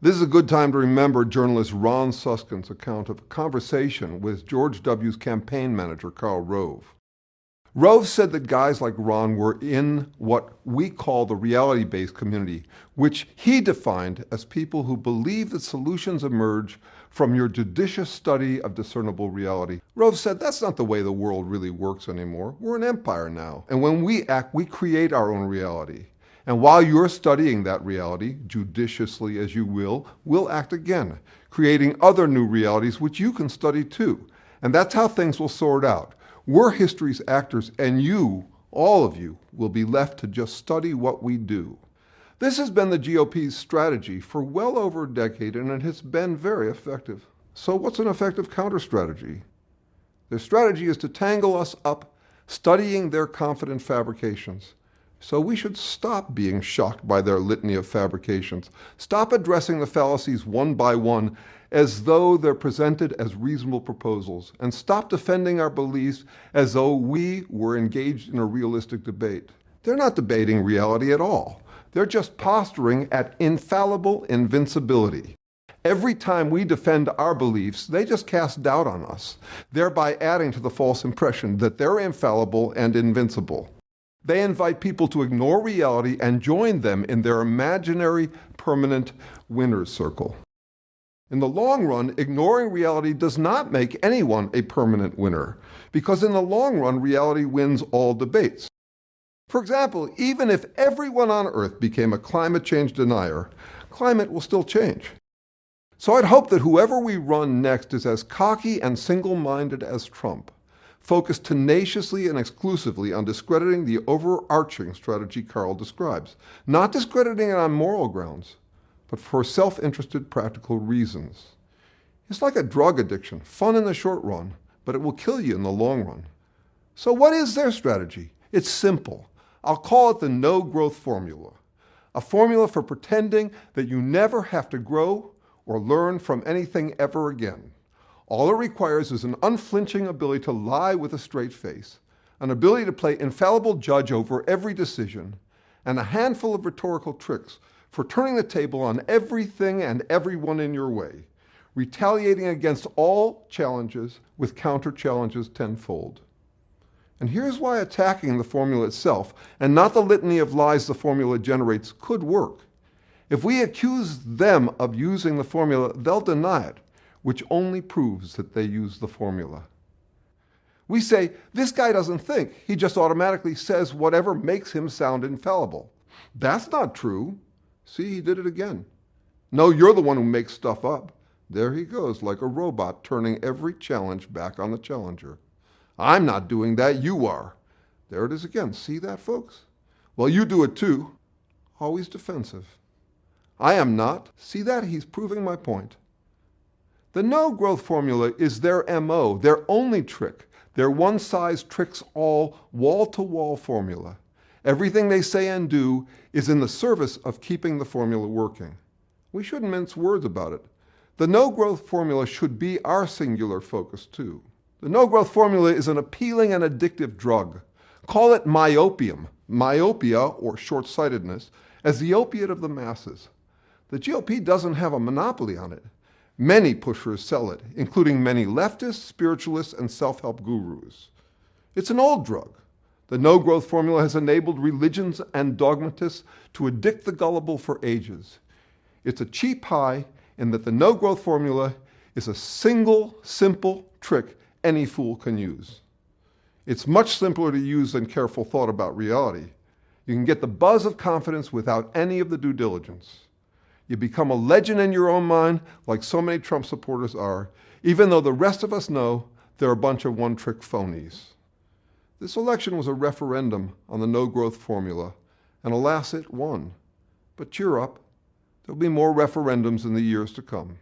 This is a good time to remember journalist Ron Susskind's account of a conversation with George W.'s campaign manager, Karl Rove. Rove said that guys like Ron were in what we call the reality-based community, which he defined as people who believe that solutions emerge from your judicious study of discernible reality. Rove said that's not the way the world really works anymore. We're an empire now. And when we act, we create our own reality. And while you're studying that reality, judiciously as you will, we'll act again, creating other new realities which you can study too. And that's how things will sort out. We're history's actors, and you, all of you, will be left to just study what we do. This has been the GOP's strategy for well over a decade, and it has been very effective. So what's an effective counter-strategy? Their strategy is to tangle us up, studying their confident fabrications. So we should stop being shocked by their litany of fabrications. Stop addressing the fallacies one by one as though they're presented as reasonable proposals, and stop defending our beliefs as though we were engaged in a realistic debate. They're not debating reality at all. They're just posturing at infallible invincibility. Every time we defend our beliefs, they just cast doubt on us, thereby adding to the false impression that they're infallible and invincible. They invite people to ignore reality and join them in their imaginary, permanent winner's circle. In the long run, ignoring reality does not make anyone a permanent winner, because in the long run, reality wins all debates. For example, even if everyone on Earth became a climate change denier, climate will still change. So I'd hope that whoever we run next is as cocky and single-minded as Trump, focused tenaciously and exclusively on discrediting the overarching strategy Karl describes, not discrediting it on moral grounds, but for self-interested practical reasons. It's like a drug addiction, fun in the short run, but it will kill you in the long run. So what is their strategy? It's simple. I'll call it the no-growth formula, a formula for pretending that you never have to grow or learn from anything ever again. All it requires is an unflinching ability to lie with a straight face, an ability to play infallible judge over every decision, and a handful of rhetorical tricks for turning the table on everything and everyone in your way, retaliating against all challenges with counter-challenges tenfold. And here's why attacking the formula itself, and not the litany of lies the formula generates, could work. If we accuse them of using the formula, they'll deny it, which only proves that they use the formula. We say, this guy doesn't think, he just automatically says whatever makes him sound infallible. That's not true. See, he did it again. No, you're the one who makes stuff up. There he goes, like a robot, turning every challenge back on the challenger. I'm not doing that, you are. There it is again. See that, folks? Well, you do it too. Always defensive. I am not. See that? He's proving my point. The no-growth formula is their MO, their only trick, their one-size-tricks-all, wall-to-wall formula. Everything they say and do is in the service of keeping the formula working. We shouldn't mince words about it. The no-growth formula should be our singular focus too. The no-growth formula is an appealing and addictive drug. Call it myopium, myopia or short-sightedness, as the opiate of the masses. The GOP doesn't have a monopoly on it. Many pushers sell it, including many leftists, spiritualists, and self-help gurus. It's an old drug. The no-growth formula has enabled religions and dogmatists to addict the gullible for ages. It's a cheap high in that the no-growth formula is a single, simple trick any fool can use. It's much simpler to use than careful thought about reality. You can get the buzz of confidence without any of the due diligence. You become a legend in your own mind, like so many Trump supporters are, even though the rest of us know they're a bunch of one-trick phonies. This election was a referendum on the no-growth formula, and alas, it won. But cheer up, there'll be more referendums in the years to come.